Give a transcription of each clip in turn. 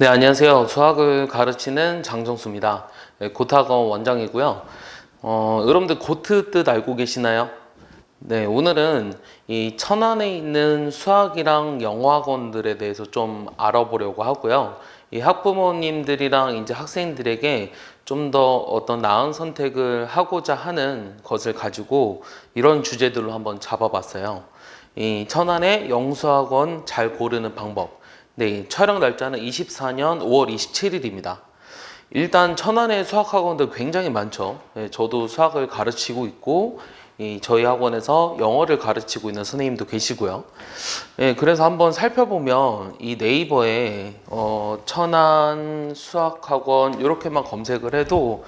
네, 안녕하세요. 수학을 가르치는 장정수입니다. 네, 고트학원 원장이고요. 여러분들 고트 뜻 알고 계시나요? 네, 오늘은 이 천안에 있는 수학이랑 영어학원들에 대해서 좀 알아보려고 하고요. 이 학부모님들이랑 이제 학생들에게 좀 더 어떤 나은 선택을 하고자 하는 것을 가지고 이런 주제들로 한번 잡아봤어요. 이 천안의 영수학원 잘 고르는 방법. 네, 촬영 날짜는 24년 5월 27일입니다. 일단 천안의 수학학원들 굉장히 많죠. 네, 저도 수학을 가르치고 있고 저희 학원에서 영어를 가르치고 있는 선생님도 계시고요. 네, 그래서 한번 살펴보면 이 네이버에 천안 수학학원 이렇게만 검색을 해도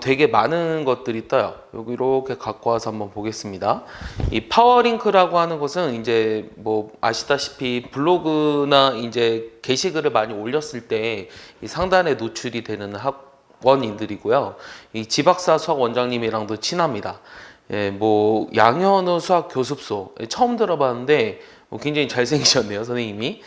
되게 많은 것들이 떠요. 여기 이렇게 갖고 와서 한번 보겠습니다. 이 파워링크라고 하는 것은 이제 뭐 아시다시피 블로그나 이제 게시글을 많이 올렸을 때 이 상단에 노출이 되는 학원인들이고요. 이 지박사 수학 원장님이랑도 친합니다. 예, 뭐 양현우 수학 교습소 처음 들어봤는데 굉장히 잘생기셨네요, 선생님이.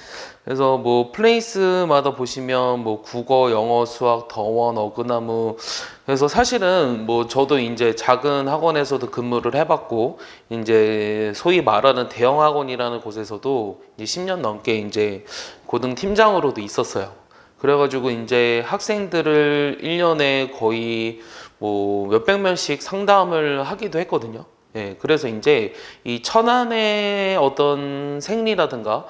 그래서 뭐 플레이스마다 보시면 뭐 국어, 영어, 수학, 더원, 어그나무. 그래서 사실은 뭐 저도 이제 작은 학원에서도 근무를 해봤고 이제 소위 말하는 대형 학원이라는 곳에서도 이제 10년 넘게 이제 고등 팀장으로도 있었어요. 그래가지고 이제 학생들을 1년에 거의 뭐 몇백 명씩 상담을 하기도 했거든요. 예, 그래서 이제 이 천안의 어떤 생리라든가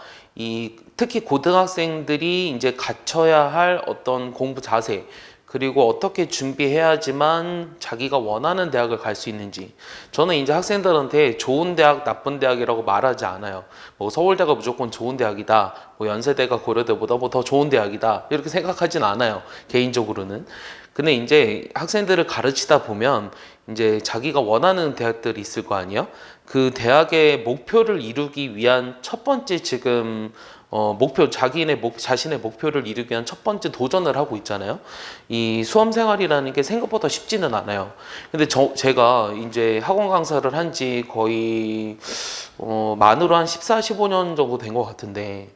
특히 고등학생들이 이제 갖춰야 할 어떤 공부 자세, 그리고 어떻게 준비해야지만 자기가 원하는 대학을 갈 수 있는지. 저는 이제 학생들한테 좋은 대학, 나쁜 대학이라고 말하지 않아요. 뭐 서울대가 무조건 좋은 대학이다, 뭐 연세대가 고려대보다 뭐 더 좋은 대학이다, 이렇게 생각하진 않아요, 개인적으로는. 근데 이제 학생들을 가르치다 보면 이제 자기가 원하는 대학들이 있을 거 아니에요? 그 대학의 목표를 이루기 위한 첫 번째 지금 자신의 목표를 이루기 위한 첫 번째 도전을 하고 있잖아요. 이 수험 생활이라는 게 생각보다 쉽지는 않아요. 근데 제가 이제 학원 강사를 한 지 거의 만으로 한 14, 15년 정도 된 것 같은데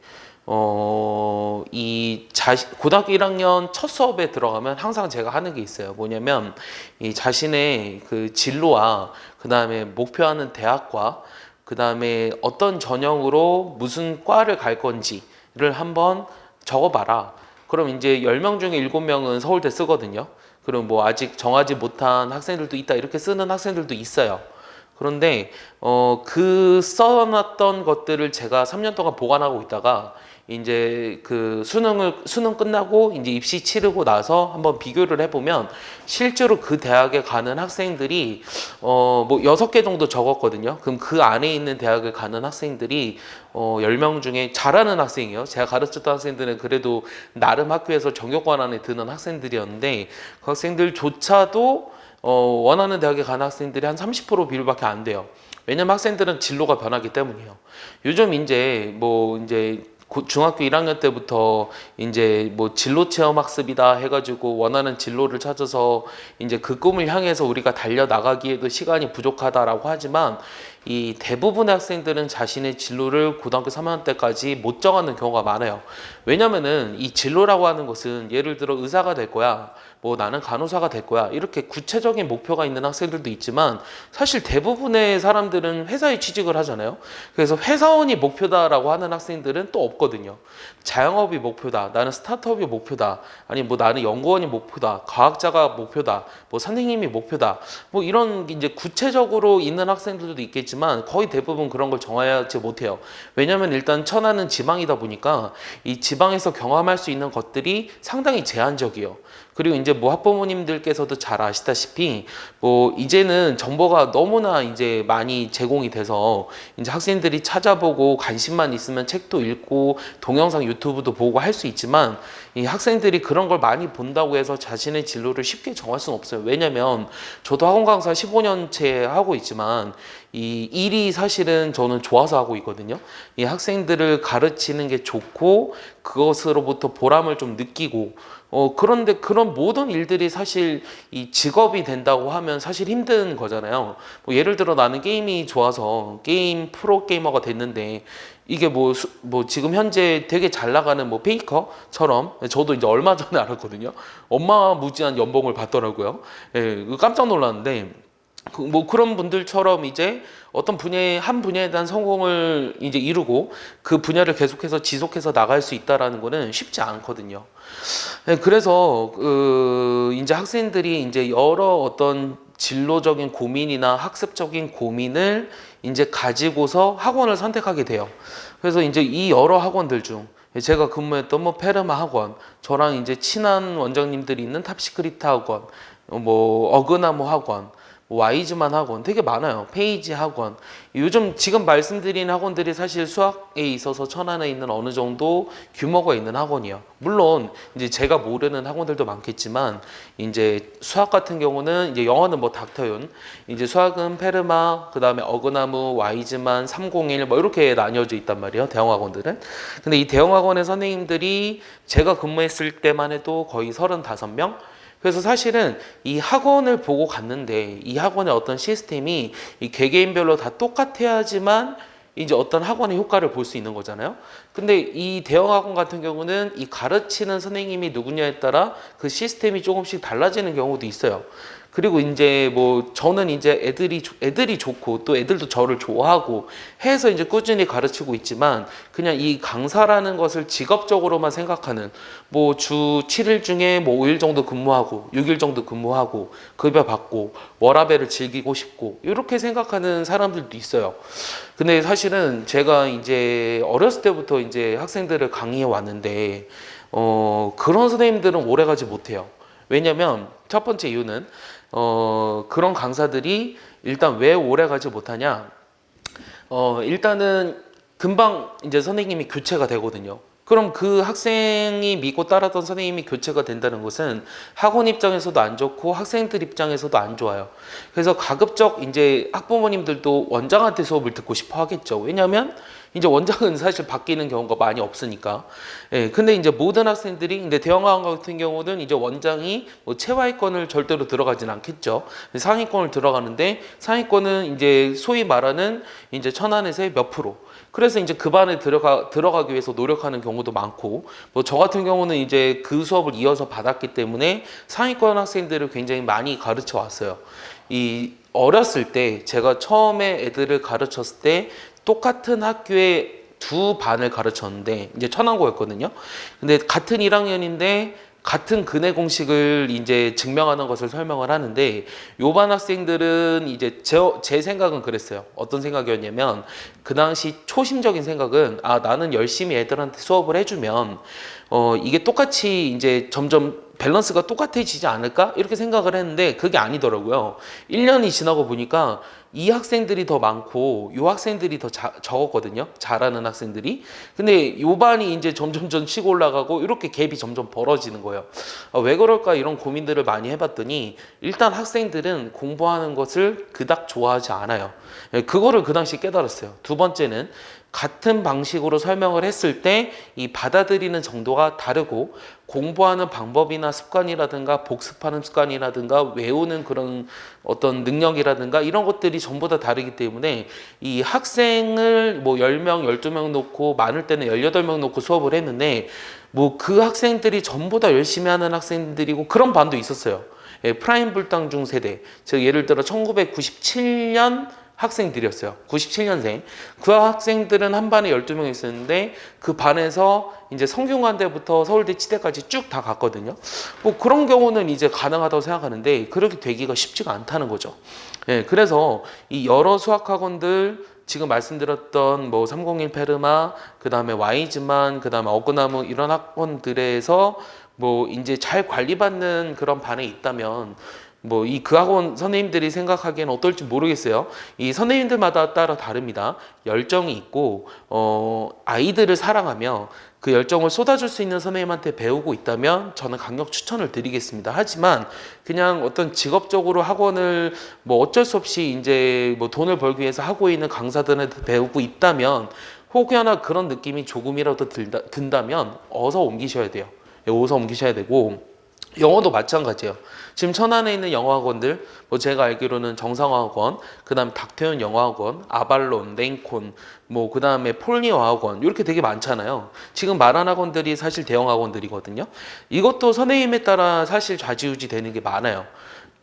고등학교 1학년 첫 수업에 들어가면 항상 제가 하는 게 있어요. 뭐냐면 이 자신의 그 진로와 그 다음에 목표하는 대학과 그 다음에 어떤 전형으로 무슨 과를 갈 건지를 한번 적어봐라. 그럼 이제 10명 중에 7명은 서울대 쓰거든요. 그럼 뭐 아직 정하지 못한 학생들도 있다, 이렇게 쓰는 학생들도 있어요. 그런데 그 써놨던 것들을 제가 3년 동안 보관하고 있다가 이제 그 수능 끝나고 이제 입시 치르고 나서 한번 비교를 해보면 실제로 그 대학에 가는 학생들이 뭐 6개 정도 적었거든요. 그럼 그 안에 있는 대학을 가는 학생들이 10명 중에 잘하는 학생이요. 제가 가르쳤던 학생들은 그래도 나름 학교에서 정규권 안에 드는 학생들이었는데 그 학생들조차도 원하는 대학에 가는 학생들이 한 30% 비율밖에 안 돼요. 왜냐면 학생들은 진로가 변하기 때문이에요. 요즘 이제 중학교 1학년 때부터 이제 뭐 진로 체험 학습이다 해가지고 원하는 진로를 찾아서 이제 그 꿈을 향해서 우리가 달려 나가기에도 시간이 부족하다라고 하지만 이 대부분의 학생들은 자신의 진로를 고등학교 3학년 때까지 못 정하는 경우가 많아요. 왜냐면은 이 진로라고 하는 것은 예를 들어 의사가 될 거야, 뭐 나는 간호사가 될 거야, 이렇게 구체적인 목표가 있는 학생들도 있지만 사실 대부분의 사람들은 회사에 취직을 하잖아요. 그래서 회사원이 목표다라고 하는 학생들은 또 없거든요. 자영업이 목표다, 나는 스타트업이 목표다, 아니 뭐 나는 연구원이 목표다, 과학자가 목표다, 뭐 선생님이 목표다, 뭐 이런 이제 구체적으로 있는 학생들도 있겠지만 거의 대부분 그런 걸 정하지 못해요. 왜냐하면 일단 천안은 지방이다 보니까 이 지방에서 경험할 수 있는 것들이 상당히 제한적이에요. 그리고 이제 뭐 학부모님들께서도 잘 아시다시피 뭐 이제는 정보가 너무나 이제 많이 제공이 돼서 이제 학생들이 찾아보고 관심만 있으면 책도 읽고 동영상 유튜브도 보고 할 수 있지만 이 학생들이 그런 걸 많이 본다고 해서 자신의 진로를 쉽게 정할 수는 없어요. 왜냐면 저도 학원 강사 15년째 하고 있지만 이 일이 사실은 저는 좋아서 하고 있거든요. 이 학생들을 가르치는 게 좋고 그것으로부터 보람을 좀 느끼고 그런데 그런 모든 일들이 사실 이 직업이 된다고 하면 사실 힘든 거잖아요. 뭐 예를 들어 나는 게임이 좋아서 게임 프로게이머가 됐는데 이게 뭐 지금 현재 되게 잘 나가는 뭐 페이커처럼 저도 이제 얼마 전에 알았거든요. 어마무지한 연봉을 받더라고요. 예, 깜짝 놀랐는데 뭐 그런 분들처럼 이제 어떤 한 분야에 대한 성공을 이제 이루고 그 분야를 계속해서 지속해서 나갈 수 있다라는 거는 쉽지 않거든요. 네, 그래서 이제 학생들이 이제 여러 어떤 진로적인 고민이나 학습적인 고민을 이제 가지고서 학원을 선택하게 돼요. 그래서 이제 이 여러 학원들 중 제가 근무했던 뭐 페르마 학원, 저랑 이제 친한 원장님들이 있는 탑시크리트 학원, 뭐 어그나무 학원, 와이즈만 학원 되게 많아요. 페이지 학원. 요즘 지금 말씀드린 학원들이 사실 수학에 있어서 천안에 있는 어느 정도 규모가 있는 학원이에요. 물론 이제 제가 모르는 학원들도 많겠지만 이제 수학 같은 경우는 이제 영어는 뭐 닥터윤, 이제 수학은 페르마, 그다음에 어그나무, 와이즈만, 301 뭐 이렇게 나뉘어져 있단 말이에요. 대형 학원들은. 근데 이 대형 학원의 선생님들이 제가 근무했을 때만 해도 거의 35명. 그래서 사실은 이 학원을 보고 갔는데 이 학원의 어떤 시스템이 이 개개인별로 다 똑같아야지만 이제 어떤 학원의 효과를 볼 수 있는 거잖아요. 근데 이 대형 학원 같은 경우는 이 가르치는 선생님이 누구냐에 따라 그 시스템이 조금씩 달라지는 경우도 있어요. 그리고 이제 뭐 저는 이제 애들이 좋고 또 애들도 저를 좋아하고 해서 이제 꾸준히 가르치고 있지만 그냥 이 강사라는 것을 직업적으로만 생각하는 뭐 주 7일 중에 뭐 5일 정도 근무하고 6일 정도 근무하고 급여 받고 워라밸을 즐기고 싶고 이렇게 생각하는 사람들도 있어요. 근데 사실은 제가 이제 어렸을 때부터 이제 학생들을 강의해 왔는데 그런 선생님들은 오래 가지 못해요. 왜냐면 첫 번째 이유는 그런 강사들이 일단 왜 오래 가지 못하냐? 일단은 금방 이제 선생님이 교체가 되거든요. 그럼 그 학생이 믿고 따랐던 선생님이 교체가 된다는 것은 학원 입장에서도 안 좋고 학생들 입장에서도 안 좋아요. 그래서 가급적 이제 학부모님들도 원장한테 수업을 듣고 싶어 하겠죠. 왜냐하면 이제 원장은 사실 바뀌는 경우가 많이 없으니까. 예, 근데 이제 모든 학생들이, 근데 대형학원 같은 경우는 이제 원장이 뭐 최하위권을 절대로 들어가진 않겠죠. 상위권을 들어가는데 상위권은 이제 소위 말하는 이제 천안에서의 몇 프로. 그래서 이제 그 반에 들어가기 위해서 노력하는 경우도 많고, 뭐 저 같은 경우는 이제 그 수업을 이어서 받았기 때문에 상위권 학생들을 굉장히 많이 가르쳐 왔어요. 이 어렸을 때 제가 처음에 애들을 가르쳤을 때 똑같은 학교에 두 반을 가르쳤는데 이제 천안고였거든요. 근데 같은 1학년인데 같은 근해 공식을 이제 증명하는 것을 설명을 하는데 요 반 학생들은 이제 제 생각은 그랬어요. 어떤 생각이었냐면 그 당시 초심적인 생각은 나는 열심히 애들한테 수업을 해주면 이게 똑같이 이제 점점 밸런스가 똑같아지지 않을까? 이렇게 생각을 했는데 그게 아니더라고요. 1년이 지나고 보니까 이 학생들이 더 많고 요 학생들이 더 적었거든요. 잘하는 학생들이. 근데 요 반이 이제 점점점 치고 올라가고 이렇게 갭이 점점 벌어지는 거예요. 왜 그럴까 이런 고민들을 많이 해봤더니 일단 학생들은 공부하는 것을 그닥 좋아하지 않아요. 그거를 그 당시 깨달았어요. 두 번째는 같은 방식으로 설명을 했을 때 이 받아들이는 정도가 다르고 공부하는 방법이나 습관이라든가 복습하는 습관이라든가 외우는 그런 어떤 능력이라든가 이런 것들이 전부 다 다르기 때문에 이 학생을 뭐 10명, 12명 놓고 많을 때는 18명 놓고 수업을 했는데 뭐 그 학생들이 전부 다 열심히 하는 학생들이고 그런 반도 있었어요. 프라임 불당중 세대. 즉 예를 들어 1997년 학생들이었어요. 97년생. 그 학생들은 한 반에 12명 있었는데 그 반에서 이제 성균관대부터 서울대 치대까지 쭉 다 갔거든요. 뭐 그런 경우는 이제 가능하다고 생각하는데 그렇게 되기가 쉽지가 않다는 거죠. 그래서 이 여러 수학학원들 지금 말씀드렸던 뭐 301 페르마, 그 다음에 와이즈만, 그 다음에 어그나무 이런 학원들에서 뭐 이제 잘 관리받는 그런 반에 있다면 뭐 이 그 학원 선생님들이 생각하기에는 어떨지 모르겠어요. 이 선생님들마다 따라 다릅니다. 열정이 있고 아이들을 사랑하며 그 열정을 쏟아줄 수 있는 선생님한테 배우고 있다면 저는 강력 추천을 드리겠습니다. 하지만 그냥 어떤 직업적으로 학원을 뭐 어쩔 수 없이 이제 뭐 돈을 벌기 위해서 하고 있는 강사들한테 배우고 있다면 혹여나 그런 느낌이 조금이라도 든다면 어서 옮기셔야 돼요. 어서 옮기셔야 되고 영어도 마찬가지예요. 지금 천안에 있는 영어학원들, 뭐 제가 알기로는 정상어학원, 그다음 닥태훈 영어학원, 아발론, 랭콘, 뭐 그다음에 폴리어 학원 이렇게 되게 많잖아요. 지금 말한 학원들이 사실 대형 학원들이거든요. 이것도 선생님에 따라 사실 좌지우지 되는 게 많아요.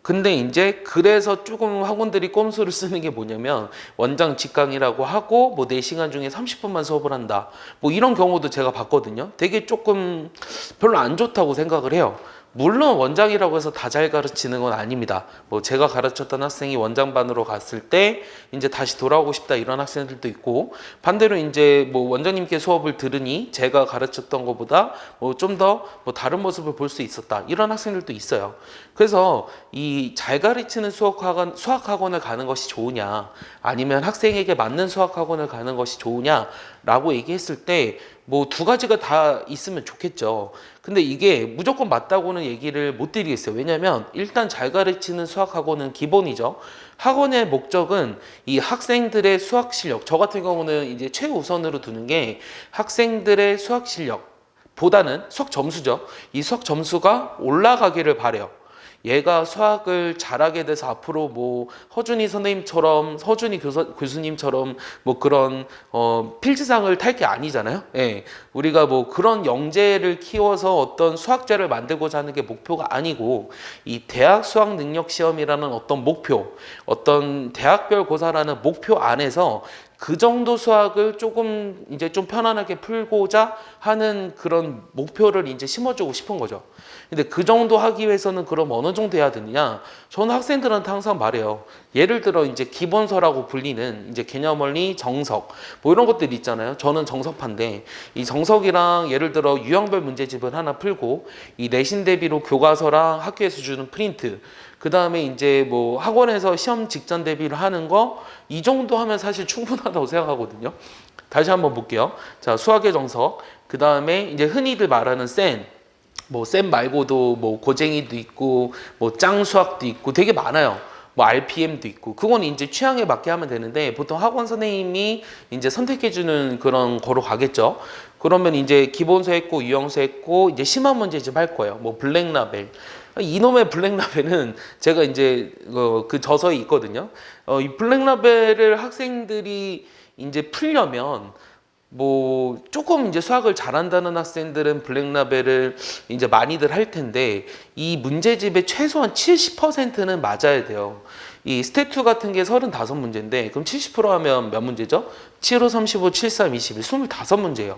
근데 이제 그래서 조금 학원들이 꼼수를 쓰는 게 뭐냐면 원장 직강이라고 하고 뭐 4시간 중에 30분만 수업을 한다. 뭐 이런 경우도 제가 봤거든요. 되게 조금 별로 안 좋다고 생각을 해요. 물론 원장이라고 해서 다 잘 가르치는 건 아닙니다. 뭐 제가 가르쳤던 학생이 원장반으로 갔을 때 이제 다시 돌아오고 싶다 이런 학생들도 있고, 반대로 이제 뭐 원장님께 수업을 들으니 제가 가르쳤던 것보다 뭐 좀 더 뭐 다른 모습을 볼 수 있었다 이런 학생들도 있어요. 그래서 이 잘 가르치는 수학학원을 가는 것이 좋으냐, 아니면 학생에게 맞는 수학학원을 가는 것이 좋으냐라고 얘기했을 때 뭐 두 가지가 다 있으면 좋겠죠. 근데 이게 무조건 맞다고는 얘기를 못 드리겠어요. 왜냐하면 일단 잘 가르치는 수학학원은 기본이죠. 학원의 목적은 이 학생들의 수학 실력, 저 같은 경우는 이제 최우선으로 두는 게 학생들의 수학 실력보다는 수학 점수죠. 이 수학 점수가 올라가기를 바래요. 얘가 수학을 잘하게 돼서 앞으로 뭐 허준이 선생님처럼, 허준이 교수님처럼 뭐 그런 필지상을 탈 게 아니잖아요. 예. 우리가 뭐 그런 영재를 키워서 어떤 수학자를 만들고자 하는 게 목표가 아니고, 이 대학 수학 능력 시험이라는 어떤 목표, 어떤 대학별 고사라는 목표 안에서 그 정도 수학을 조금 이제 좀 편안하게 풀고자 하는 그런 목표를 이제 심어주고 싶은 거죠. 근데 그 정도 하기 위해서는 그럼 어느 정도 해야 되느냐? 저는 학생들한테 항상 말해요. 예를 들어 이제 기본서라고 불리는 이제 개념원리, 정석 뭐 이런 것들이 있잖아요. 저는 정석파인데 이 정석이랑 예를 들어 유형별 문제집을 하나 풀고, 이 내신 대비로 교과서랑 학교에서 주는 프린트, 그 다음에 이제 뭐 학원에서 시험 직전 대비를 하는 거, 이 정도 하면 사실 충분하다고 생각하거든요. 다시 한번 볼게요. 자, 수학의 정석, 그 다음에 이제 흔히들 말하는 쌤 말고도 뭐 고쟁이도 있고 뭐 짱수학도 있고 되게 많아요. 뭐 RPM도 있고, 그건 이제 취향에 맞게 하면 되는데 보통 학원 선생님이 이제 선택해주는 그런 거로 가겠죠. 그러면 이제 기본서 했고 유형서 했고 이제 심화 문제집 할 거예요. 뭐 블랙라벨, 이놈의 블랙라벨은 제가 이제 그 저서에 있거든요. 이 블랙라벨을 학생들이 이제 풀려면 뭐 조금 이제 수학을 잘한다는 학생들은 블랙라벨을 이제 많이들 할 텐데, 이 문제집의 최소한 70%는 맞아야 돼요. 이 스텝2 같은 게 35문제인데 그럼 70% 하면 몇 문제죠? 7, 5, 35, 7, 3, 21, 25문제예요.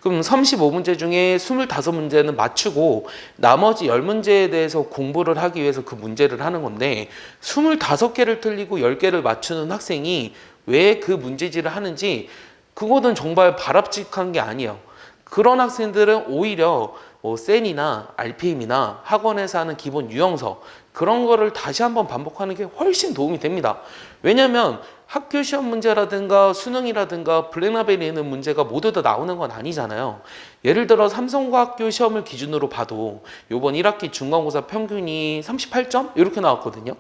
그럼 35문제 중에 25문제는 맞추고 나머지 10문제에 대해서 공부를 하기 위해서 그 문제를 하는 건데, 25개를 틀리고 10개를 맞추는 학생이 왜 그 문제지를 하는지, 그거는 정말 바람직한 게 아니에요. 그런 학생들은 오히려 뭐 센이나 RPM이나 학원에서 하는 기본 유형서 그런 거를 다시 한번 반복하는 게 훨씬 도움이 됩니다. 왜냐하면 학교 시험 문제라든가 수능이라든가 블랙라벨에 있는 문제가 모두 다 나오는 건 아니잖아요. 예를 들어 삼성과학교 시험을 기준으로 봐도 이번 1학기 중간고사 평균이 38점 이렇게 나왔거든요.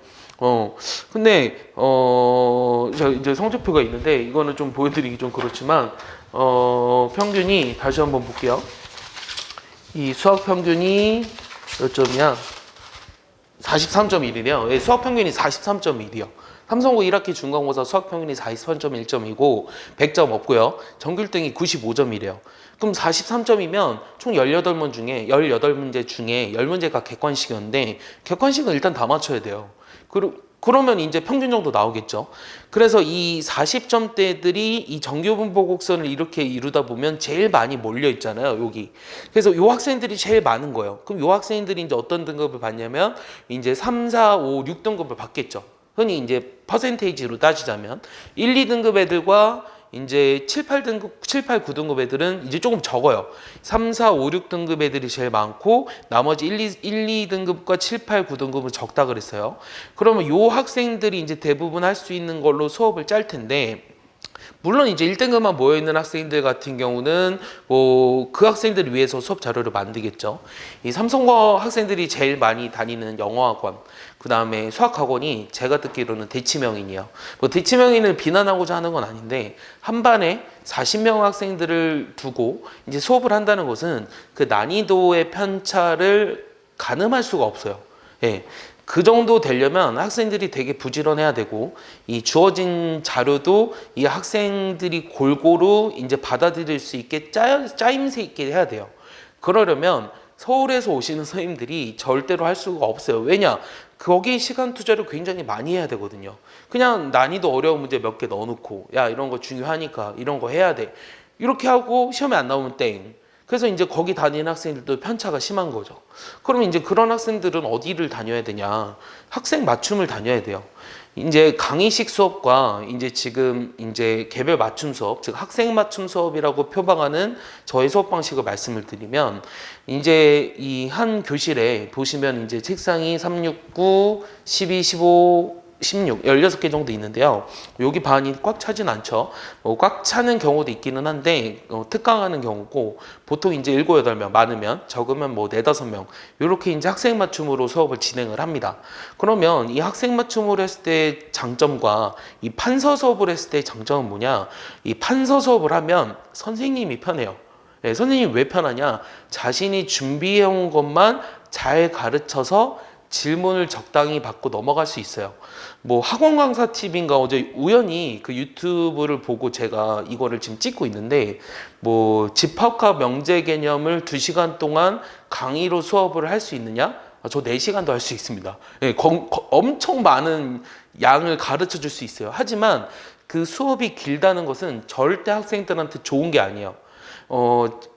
근데 이제 성적표가 있는데 이거는 좀 보여드리기 좀 그렇지만 평균이 다시 한번 볼게요. 이 수학 평균이 몇 점이야? 43.1이래요. 수학 평균이 43.1이요. 삼성고 1학기 중간고사 수학 평균이 43.1점이고 100점 없고요. 전교 1등이 95점이래요. 그럼 43점이면 총 18문제 중에 10문제가 객관식이었는데 객관식은 일단 다 맞춰야 돼요. 그러면 이제 평균 정도 나오겠죠. 그래서 이 40점대들이 이 정규분포 곡선을 이렇게 이루다 보면 제일 많이 몰려 있잖아요, 여기. 그래서 요 학생들이 제일 많은 거예요. 그럼 요 학생들이 이제 어떤 등급을 받냐면 이제 3, 4, 5, 6등급을 받겠죠. 흔히 이제 퍼센테이지로 따지자면 1, 2등급 애들과 이제 7, 8, 9등급 애들은 이제 조금 적어요. 3, 4, 5, 6등급 애들이 제일 많고 나머지 1, 2등급과 7, 8, 9등급은 적다 그랬어요. 그러면 요 학생들이 이제 대부분 할 수 있는 걸로 수업을 짤 텐데, 물론 이제 1등급만 모여있는 학생들 같은 경우는 뭐 그 학생들을 위해서 수업 자료를 만들겠죠. 이 삼성과 학생들이 제일 많이 다니는 영어학원, 그 다음에 수학학원이 제가 듣기로는 대치명인이에요. 뭐 대치명인을 비난하고자 하는 건 아닌데, 한 반에 40명 학생들을 두고 이제 수업을 한다는 것은 그 난이도의 편차를 가늠할 수가 없어요. 예. 그 정도 되려면 학생들이 되게 부지런해야 되고, 이 주어진 자료도 이 학생들이 골고루 이제 받아들일 수 있게 짜임새 있게 해야 돼요. 그러려면 서울에서 오시는 선생님들이 절대로 할 수가 없어요. 왜냐? 거기 시간 투자를 굉장히 많이 해야 되거든요. 그냥 난이도 어려운 문제 몇 개 넣어놓고, 야, 이런 거 중요하니까 이런 거 해야 돼. 이렇게 하고 시험에 안 나오면 땡. 그래서 이제 거기 다니는 학생들도 편차가 심한 거죠. 그러면 이제 그런 학생들은 어디를 다녀야 되냐? 학생 맞춤을 다녀야 돼요. 이제 강의식 수업과 이제 지금 이제 개별 맞춤 수업, 즉 학생 맞춤 수업이라고 표방하는 저의 수업 방식을 말씀을 드리면, 이제 이 한 교실에 보시면 이제 책상이 369, 12, 15, 16, 16개 정도 있는데요. 여기 반이 꽉 차진 않죠. 꽉 차는 경우도 있기는 한데, 특강하는 경우고, 보통 이제 7, 8명, 많으면, 적으면 뭐 4, 5명, 이렇게 이제 학생 맞춤으로 수업을 진행을 합니다. 그러면 이 학생 맞춤으로 했을 때 장점과 이 판서 수업을 했을 때 장점은 뭐냐? 이 판서 수업을 하면 선생님이 편해요. 네, 선생님이 왜 편하냐? 자신이 준비해온 것만 잘 가르쳐서 질문을 적당히 받고 넘어갈 수 있어요. 뭐 학원 강사 팁인가 어제 우연히 그 유튜브를 보고 제가 이거를 지금 찍고 있는데, 뭐 집합과 명제 개념을 2시간 동안 강의로 수업을 할 수 있느냐? 저 4시간도 할 수 있습니다. 네, 엄청 많은 양을 가르쳐 줄 수 있어요. 하지만 그 수업이 길다는 것은 절대 학생들한테 좋은 게 아니에요.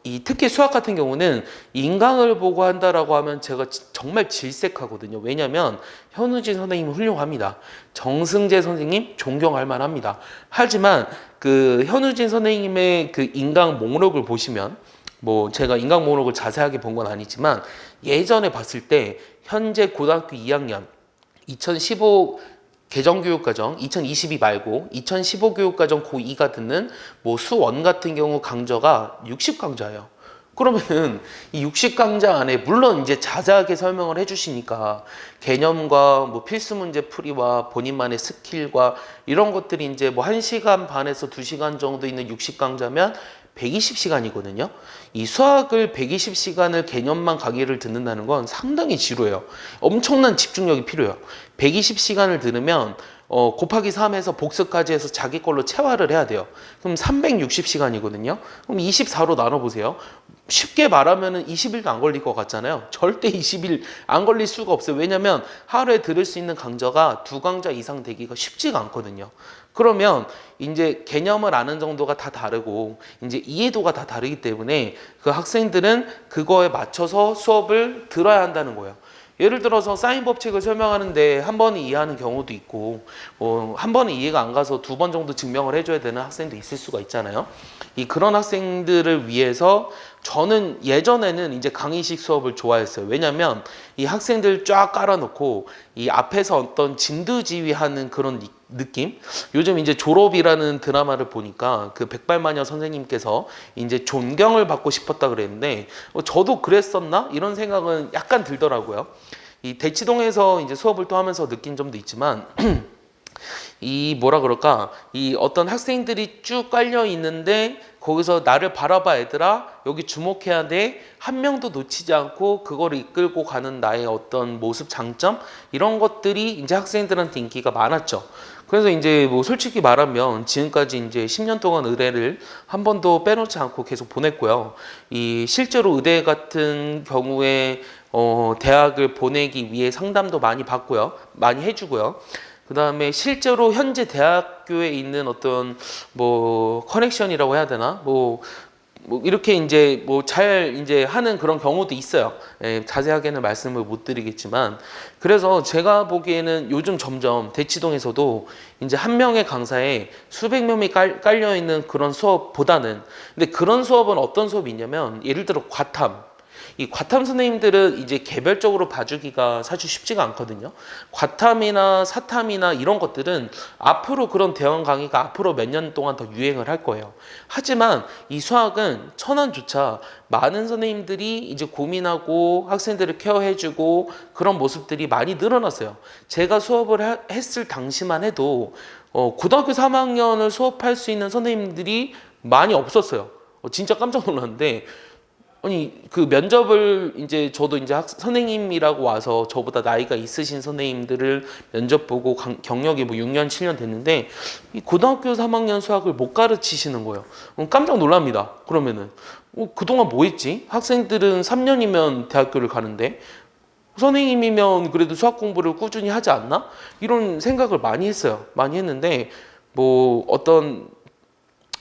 이 특히 수학 같은 경우는 인강을 보고 한다라고 하면 제가 정말 질색하거든요. 왜냐하면 현우진 선생님은 훌륭합니다. 정승재 선생님 존경할 만합니다. 하지만 그 현우진 선생님의 그 인강 목록을 보시면, 뭐 제가 인강 목록을 자세하게 본 건 아니지만 예전에 봤을 때 현재 고등학교 2학년 2015 개정교육과정 2022 말고 2015 교육과정 고2가 듣는 뭐 수1 같은 경우 강좌가 60강좌예요. 그러면은 이 60강좌 안에 물론 이제 자세하게 설명을 해주시니까 개념과 뭐 필수 문제 풀이와 본인만의 스킬과 이런 것들이 이제 뭐 1시간 반에서 2시간 정도 있는 60강좌면 120시간이거든요. 이 수학을 120시간을 개념만 강의를 듣는다는 건 상당히 지루해요. 엄청난 집중력이 필요해요. 120시간을 들으면 곱하기 3해서 복습까지 해서 자기 걸로 체화를 해야 돼요. 그럼 360시간이거든요. 그럼 24로 나눠보세요. 쉽게 말하면 20일도 안 걸릴 것 같잖아요. 절대 20일 안 걸릴 수가 없어요. 왜냐하면 하루에 들을 수 있는 강좌가 2강좌 이상 되기가 쉽지가 않거든요. 그러면 이제 개념을 아는 정도가 다 다르고 이제 이해도가 다 다르기 때문에 그 학생들은 그거에 맞춰서 수업을 들어야 한다는 거예요. 예를 들어서 사인 법칙을 설명하는데 한 번은 이해하는 경우도 있고, 한 번은 이해가 안 가서 2번 정도 증명을 해줘야 되는 학생도 있을 수가 있잖아요. 그런 학생들을 위해서 저는 예전에는 이제 강의식 수업을 좋아했어요. 왜냐면 이 학생들 쫙 깔아놓고 이 앞에서 어떤 진두지휘하는 그런 느낌? 요즘 이제 졸업이라는 드라마를 보니까 그 백발마녀 선생님께서 이제 존경을 받고 싶었다 그랬는데, 저도 그랬었나? 이런 생각은 약간 들더라고요. 이 대치동에서 이제 수업을 또 하면서 느낀 점도 있지만, 이 뭐라 그럴까? 이 어떤 학생들이 쭉 깔려 있는데 거기서 나를 바라봐 얘들아, 여기 주목해야 돼. 한 명도 놓치지 않고 그걸 이끌고 가는 나의 어떤 모습, 장점, 이런 것들이 이제 학생들한테 인기가 많았죠. 그래서 이제 뭐 솔직히 말하면 지금까지 이제 10년 동안 의대를 한 번도 빼놓지 않고 계속 보냈고요. 이 실제로 의대 같은 경우에 대학을 보내기 위해 상담도 많이 받고요. 많이 해주고요. 그 다음에 실제로 현재 대학교에 있는 어떤 뭐 커넥션이라고 해야 되나? 뭐 이렇게 이제 뭐 잘 이제 하는 그런 경우도 있어요. 자세하게는 말씀을 못 드리겠지만, 그래서 제가 보기에는 요즘 점점 대치동에서도 이제 한 명의 강사에 수백 명이 깔려 있는 그런 수업보다는, 근데 그런 수업은 어떤 수업이 있냐면, 예를 들어 과탐. 이 과탐 선생님들은 이제 개별적으로 봐주기가 사실 쉽지가 않거든요. 과탐이나 사탐이나 이런 것들은 앞으로 그런 대형 강의가 앞으로 몇 년 동안 더 유행을 할 거예요. 하지만 이 수학은 천안조차 많은 선생님들이 이제 고민하고 학생들을 케어해주고 그런 모습들이 많이 늘어났어요. 제가 수업을 했을 당시만 해도 고등학교 3학년을 수업할 수 있는 선생님들이 많이 없었어요. 진짜 깜짝 놀랐는데, 아니 그 면접을 이제 저도 이제 선생님이라고 와서 저보다 나이가 있으신 선생님들을 면접 보고 경력이 뭐 6년 7년 됐는데 이 고등학교 3학년 수학을 못 가르치시는 거예요. 깜짝 놀랍니다. 그러면은 그동안 뭐 했지? 학생들은 3년이면 대학교를 가는데 선생님이면 그래도 수학 공부를 꾸준히 하지 않나? 이런 생각을 많이 했어요. 많이 했는데 뭐 어떤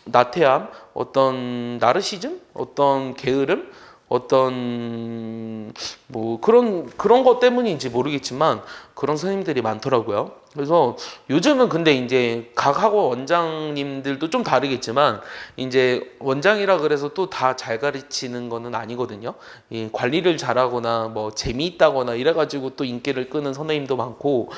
나태함, 어떤 나르시즘, 어떤 게으름, 어떤 뭐 그런 것 때문인지 모르겠지만 그런 선생님들이 많더라고요. 그래서 요즘은 근데 이제 각 학원 원장님들도 좀 다르겠지만 이제 원장이라 그래서 또 다 잘 가르치는 거는 아니거든요. 이 관리를 잘하거나 뭐 재미있다거나 이래가지고 또 인기를 끄는 선생님도 많고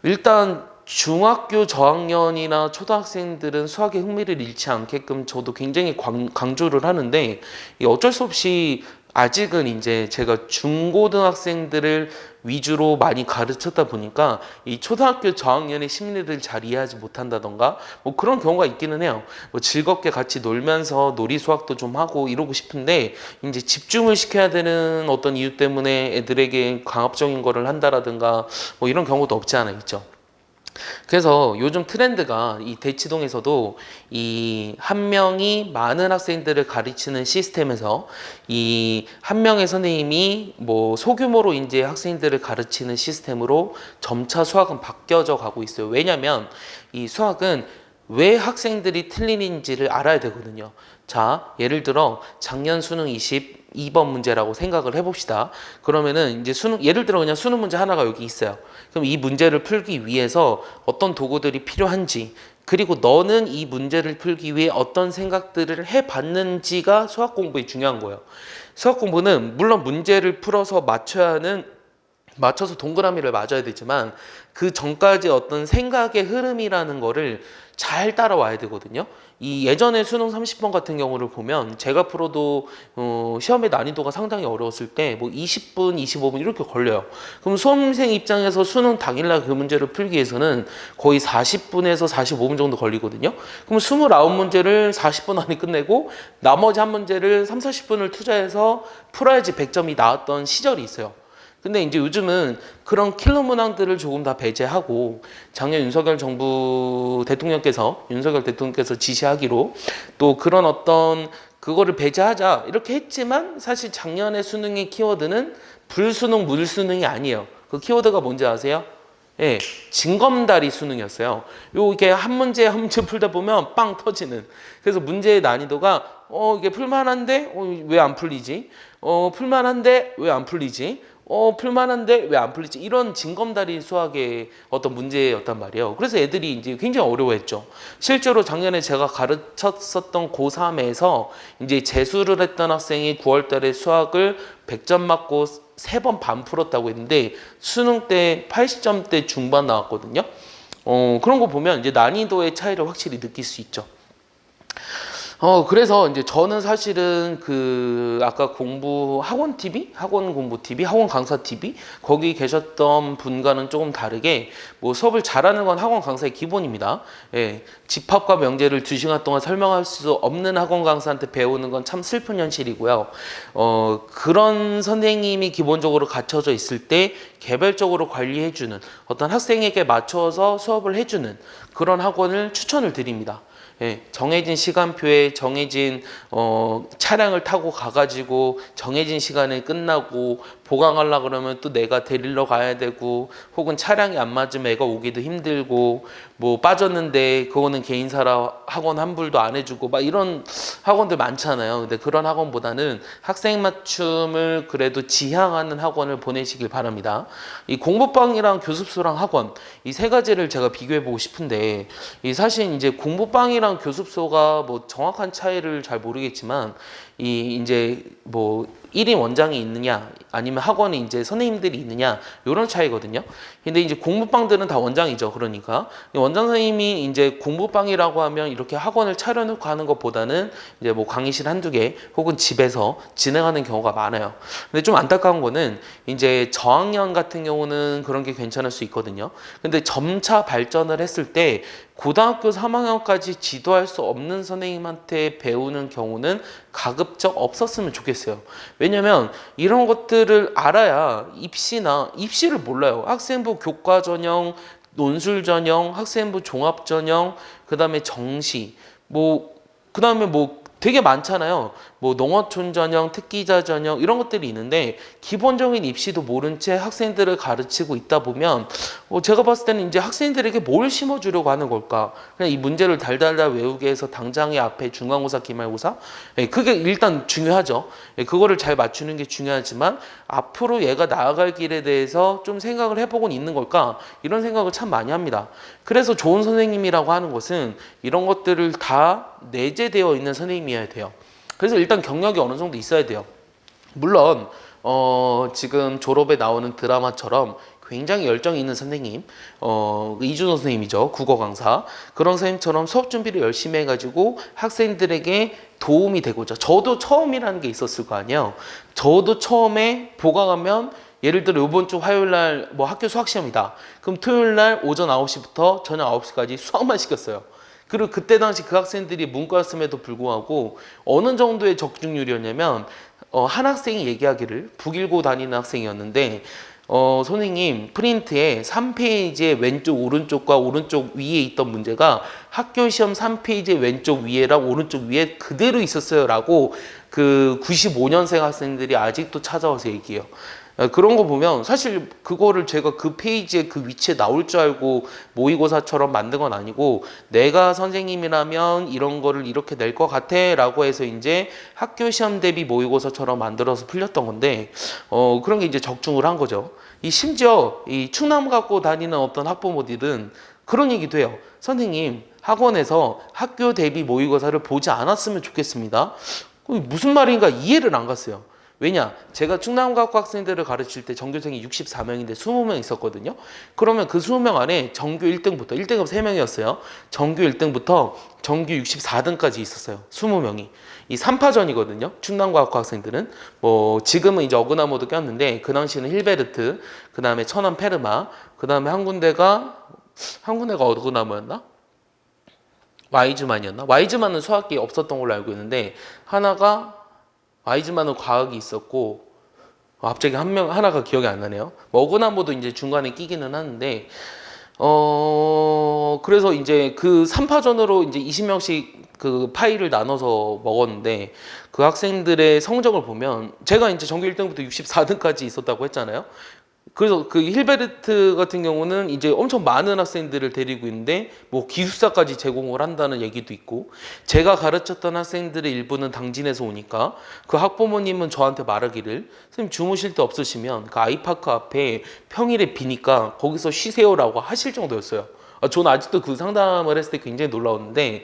일단 중학교 저학년이나 초등학생들은 수학에 흥미를 잃지 않게끔 저도 굉장히 강조를 하는데 어쩔 수 없이 아직은 이제 제가 중고등학생들을 위주로 많이 가르쳤다 보니까 이 초등학교 저학년의 심리를 잘 이해하지 못한다던가 뭐 그런 경우가 있기는 해요. 뭐 즐겁게 같이 놀면서 놀이 수학도 좀 하고 이러고 싶은데 이제 집중을 시켜야 되는 어떤 이유 때문에 애들에게 강압적인 거를 한다라든가 뭐 이런 경우도 없지 않아 있죠. 그래서 요즘 트렌드가 이 대치동에서도 이 한 명이 많은 학생들을 가르치는 시스템에서 이 한 명의 선생님이 뭐 소규모로 이제 학생들을 가르치는 시스템으로 점차 수학은 바뀌어져 가고 있어요. 왜냐하면 이 수학은 왜 학생들이 틀리는지를 알아야 되거든요. 자, 예를 들어 작년 수능 22번 문제라고 생각을 해봅시다. 그러면은 이제 예를 들어 그냥 수능 문제 하나가 여기 있어요. 그럼 이 문제를 풀기 위해서 어떤 도구들이 필요한지, 그리고 너는 이 문제를 풀기 위해 어떤 생각들을 해봤는지가 수학 공부에 중요한 거예요. 수학 공부는 물론 문제를 풀어서 맞춰서 동그라미를 맞아야 되지만 그 전까지 어떤 생각의 흐름이라는 거를 잘 따라와야 되거든요. 이 예전에 수능 30번 같은 경우를 보면 제가 풀어도 시험의 난이도가 상당히 어려웠을 때 뭐 20분, 25분 이렇게 걸려요. 그럼 수험생 입장에서 수능 당일날 그 문제를 풀기 위해서는 거의 40분에서 45분 정도 걸리거든요. 그럼 29문제를 40분 안에 끝내고 나머지 한 문제를 3, 40분을 투자해서 풀어야지 100점이 나왔던 시절이 있어요. 근데 이제 요즘은 그런 킬러 문항들을 조금 다 배제하고 작년 윤석열 대통령께서 지시하기로 또 그런 어떤 그거를 배제하자 이렇게 했지만 사실 작년의 수능의 키워드는 불수능, 물수능이 아니에요. 그 키워드가 뭔지 아세요? 예, 징검다리 수능이었어요. 이게 한 문제 한 문제 풀다 보면 빵 터지는. 그래서 문제의 난이도가 이게 풀만한데 왜 안 풀리지? 풀만한데 왜 안 풀리지? 풀만한데 왜 안 풀리지? 이런 징검다리 수학의 어떤 문제였단 말이에요. 그래서 애들이 이제 굉장히 어려워했죠. 실제로 작년에 제가 가르쳤었던 고3에서 이제 재수를 했던 학생이 9월 달에 수학을 100점 맞고 3번 반 풀었다고 했는데 수능 때 80점대 중반 나왔거든요. 그런 거 보면 이제 난이도의 차이를 확실히 느낄 수 있죠. 그래서 이제 저는 사실은 그 아까 학원 TV, 학원 공부 TV, 학원 강사 TV 거기 계셨던 분과는 조금 다르게 뭐 수업을 잘하는 건 학원 강사의 기본입니다. 예, 집합과 명제를 2시간 동안 설명할 수 없는 학원 강사한테 배우는 건 참 슬픈 현실이고요. 그런 선생님이 기본적으로 갖춰져 있을 때 개별적으로 관리해주는 어떤 학생에게 맞춰서 수업을 해주는 그런 학원을 추천을 드립니다. 예, 정해진 시간표에 정해진 차량을 타고 가가지고 정해진 시간에 끝나고 보강하려 그러면 또 내가 데리러 가야 되고 혹은 차량이 안 맞으면 애가 오기도 힘들고 뭐 빠졌는데 그거는 개인사라 학원 환불도 안 해주고 막 이런 학원들 많잖아요. 근데 그런 학원보다는 학생 맞춤을 그래도 지향하는 학원을 보내시길 바랍니다. 이 공부방이랑 교습소랑 학원 이 세 가지를 제가 비교해 보고 싶은데 이 사실 이제 공부방이랑 교습소가 뭐 정확한 차이를 잘 모르겠지만 이제 뭐 1인 원장이 있느냐 아니면 학원에 이제 선생님들이 있느냐 이런 차이거든요. 근데 이제 공부방들은 다 원장이죠. 그러니까 원장 선생님이 이제 공부방이라고 하면 이렇게 학원을 차려놓고 하는 것보다는 이제 뭐 강의실 한두 개 혹은 집에서 진행하는 경우가 많아요. 근데 좀 안타까운 거는 이제 저학년 같은 경우는 그런 게 괜찮을 수 있거든요. 근데 점차 발전을 했을 때 고등학교 3학년까지 지도할 수 없는 선생님한테 배우는 경우는 가급적 없었으면 좋겠어요. 왜냐면 이런 것들을 알아야 입시를 몰라요. 학생부 교과 전형, 논술 전형, 학생부 종합 전형, 그다음에 정시, 그다음에 되게 많잖아요. 농어촌 전형, 특기자 전형 이런 것들이 있는데 기본적인 입시도 모른 채 학생들을 가르치고 있다 보면 제가 봤을 때는 이제 학생들에게 뭘 심어주려고 하는 걸까? 그냥 이 문제를 달달달 외우게 해서 당장의 앞에 중간고사, 기말고사 그게 일단 중요하죠. 그거를 잘 맞추는 게 중요하지만 앞으로 얘가 나아갈 길에 대해서 좀 생각을 해보곤 있는 걸까? 이런 생각을 참 많이 합니다. 그래서 좋은 선생님이라고 하는 것은 이런 것들을 다 내재되어 있는 선생님이어야 돼요. 그래서 일단 경력이 어느 정도 있어야 돼요. 물론 지금 졸업에 나오는 드라마처럼 굉장히 열정이 있는 선생님, 이준호 선생님이죠. 국어 강사. 그런 선생님처럼 수업 준비를 열심히 해가지고 학생들에게 도움이 되고자. 저도 처음이라는 게 있었을 거 아니에요. 저도 처음에 보강하면 예를 들어 이번 주 화요일 날 학교 수학 시험이다. 그럼 토요일 날 오전 9시부터 저녁 9시까지 수학만 시켰어요. 그리고 그때 당시 그 학생들이 문과였음에도 불구하고 어느 정도의 적중률이었냐면 한 학생이 얘기하기를 북일고 다니는 학생이었는데 선생님 프린트에 3페이지의 왼쪽 오른쪽과 오른쪽 위에 있던 문제가 학교 시험 3페이지 왼쪽 위에랑 오른쪽 위에 그대로 있었어요 라고 그 95년생 학생들이 아직도 찾아와서 얘기해요. 그런 거 보면 사실 그거를 제가 그 페이지에 그 위치에 나올 줄 알고 모의고사처럼 만든 건 아니고 내가 선생님이라면 이런 거를 이렇게 낼 것 같아 라고 해서 이제 학교 시험 대비 모의고사처럼 만들어서 풀렸던 건데 그런 게 이제 적중을 한 거죠. 심지어 이 충남 갖고 다니는 어떤 학부모들은 그런 얘기도 해요. 선생님 학원에서 학교 대비 모의고사를 보지 않았으면 좋겠습니다. 무슨 말인가 이해를 안 갔어요. 왜냐? 제가 충남과학고 학생들을 가르칠 때 전교생이 64명인데 20명 있었거든요. 그러면 그 20명 안에 전교 1등부터 1등급 3명이었어요. 전교 1등부터 전교 64등까지 있었어요. 20명이. 이 3파전이거든요. 충남과학고 학생들은 지금은 이제 어그나모도 꼈는데 그 당시는 힐베르트, 그다음에 천안 페르마, 그다음에 한 군데가 어그나모였나? 와이즈만이었나? 와이즈만은 수학이 없었던 걸로 알고 있는데 하나가 와이즈만은 과학이 있었고 갑자기 하나가 기억이 안 나네요. 어그나모도 이제 중간에 끼기는 하는데 그래서 이제 그 3파전으로 이제 20명씩 그 파이를 나눠서 먹었는데 그 학생들의 성적을 보면 제가 이제 전교 1등부터 64등까지 있었다고 했잖아요. 그래서 그 힐베르트 같은 경우는 이제 엄청 많은 학생들을 데리고 있는데 기숙사까지 제공을 한다는 얘기도 있고 제가 가르쳤던 학생들의 일부는 당진에서 오니까 그 학부모님은 저한테 말하기를 선생님 주무실 데 없으시면 그 아이파크 앞에 평일에 비니까 거기서 쉬세요라고 하실 정도였어요. 저는 아직도 그 상담을 했을 때 굉장히 놀라웠는데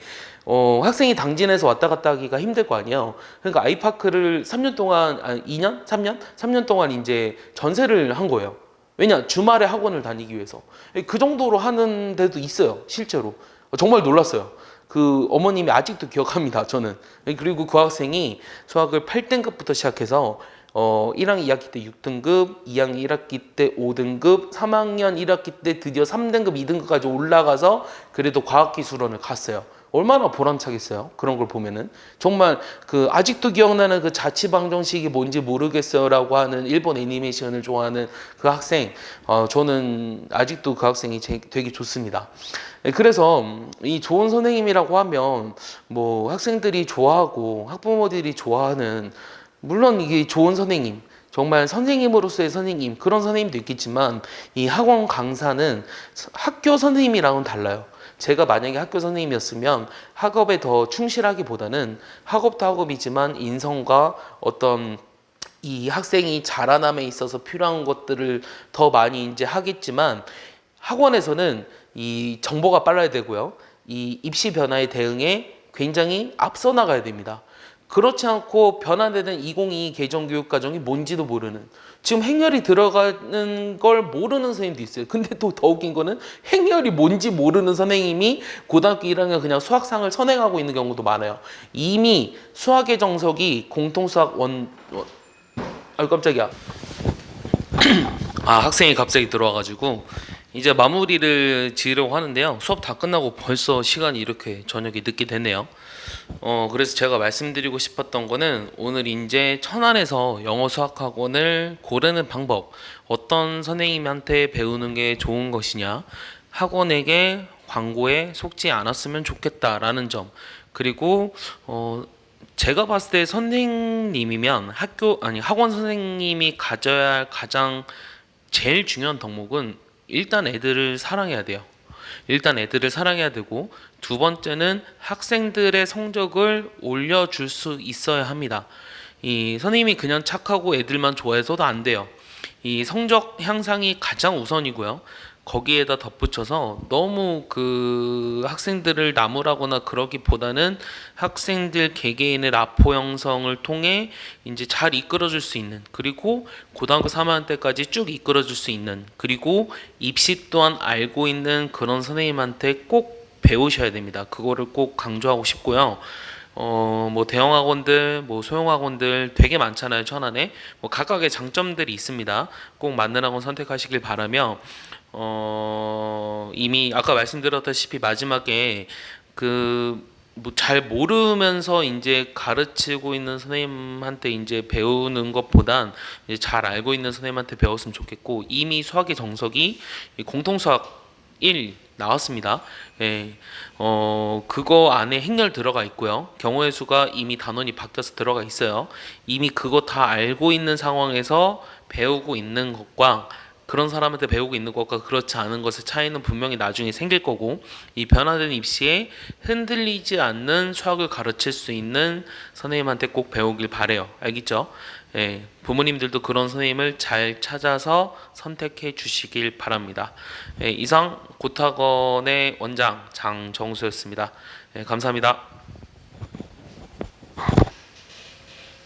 학생이 당진에서 왔다 갔다 하기가 힘들 거 아니에요. 그러니까 아이파크를 3년 동안 2년? 3년? 3년 동안 이제 전세를 한 거예요. 왜냐? 주말에 학원을 다니기 위해서. 그 정도로 하는 데도 있어요. 실제로. 정말 놀랐어요. 그 어머님이 아직도 기억합니다. 저는. 그리고 그 학생이 수학을 8등급부터 시작해서 1학년 2학기 때 6등급, 2학년 1학기 때 5등급, 3학년 1학기 때 드디어 3등급, 2등급까지 올라가서 그래도 과학기술원을 갔어요. 얼마나 보람차겠어요. 그런 걸 보면은 정말 그 아직도 기억나는 그 자취방정식이 뭔지 모르겠어요라고 하는 일본 애니메이션을 좋아하는 그 학생, 저는 아직도 그 학생이 되게 좋습니다. 그래서 이 좋은 선생님이라고 하면 학생들이 좋아하고 학부모들이 좋아하는, 물론 이게 좋은 선생님, 정말 선생님으로서의 선생님, 그런 선생님도 있겠지만 이 학원 강사는 학교 선생님이랑은 달라요. 제가 만약에 학교 선생님이었으면 학업에 더 충실하기보다는 학업도 학업이지만 인성과 어떤 이 학생이 자라남에 있어서 필요한 것들을 더 많이 이제 하겠지만 학원에서는 이 정보가 빨라야 되고요. 이 입시 변화에 대응에 굉장히 앞서 나가야 됩니다. 그렇지 않고 변화되는 2022 개정교육과정이 뭔지도 모르는, 지금 행렬이 들어가는 걸 모르는 선생님도 있어요. 근데 또 더 웃긴 거는 행렬이 뭔지 모르는 선생님이 고등학교 1학년 그냥 수학상을 선행하고 있는 경우도 많아요. 이미 수학의 정석이 공통수학 깜짝이야. 학생이 갑자기 들어와가지고 이제 마무리를 지으려고 하는데요. 수업 다 끝나고 벌써 시간이 이렇게 저녁이 늦게 됐네요. 그래서 제가 말씀드리고 싶었던 거는 오늘 이제 천안에서 영어 수학 학원을 고르는 방법, 어떤 선생님한테 배우는 게 좋은 것이냐, 학원에게 광고에 속지 않았으면 좋겠다라는 점, 그리고 제가 봤을 때 선생님이면 학원 선생님이 가져야 할 가장 제일 중요한 덕목은 일단 애들을 사랑해야 돼요. 일단 애들을 사랑해야 되고, 두 번째는 학생들의 성적을 올려줄 수 있어야 합니다. 이 선생님이 그냥 착하고 애들만 좋아해서도 안 돼요. 이 성적 향상이 가장 우선이고요. 거기에다 덧붙여서 너무 그 학생들을 나무라거나 그러기보다는 학생들 개개인의 라포 형성을 통해 이제 잘 이끌어줄 수 있는, 그리고 고등학교 3학년 때까지 쭉 이끌어줄 수 있는, 그리고 입시 또한 알고 있는 그런 선생님한테 꼭 배우셔야 됩니다. 그거를 꼭 강조하고 싶고요. 뭐 대형 학원들, 뭐 소형 학원들 되게 많잖아요, 천안에. 뭐 각각의 장점들이 있습니다. 꼭 맞는 학원 선택하시길 바라며, 이미 아까 말씀드렸다시피 마지막에 그 뭐 잘 모르면서 이제 가르치고 있는 선생님한테 이제 배우는 것보단 이제 잘 알고 있는 선생님한테 배웠으면 좋겠고, 이미 수학의 정석이 공통 수학 1 나왔습니다. 예, 그거 안에 행렬 들어가 있고요. 경우의 수가 이미 단원이 바뀌어서 들어가 있어요. 이미 그거 다 알고 있는 상황에서 배우고 있는 것과 그런 사람한테 배우고 있는 것과 그렇지 않은 것의 차이는 분명히 나중에 생길 거고, 이 변화된 입시에 흔들리지 않는 수학을 가르칠 수 있는 선생님한테 꼭 배우길 바래요. 알겠죠? 예, 부모님들도 그런 선생님을 잘 찾아서 선택해 주시길 바랍니다. 예, 이상 고학원의 원장 장정수였습니다. 예, 감사합니다.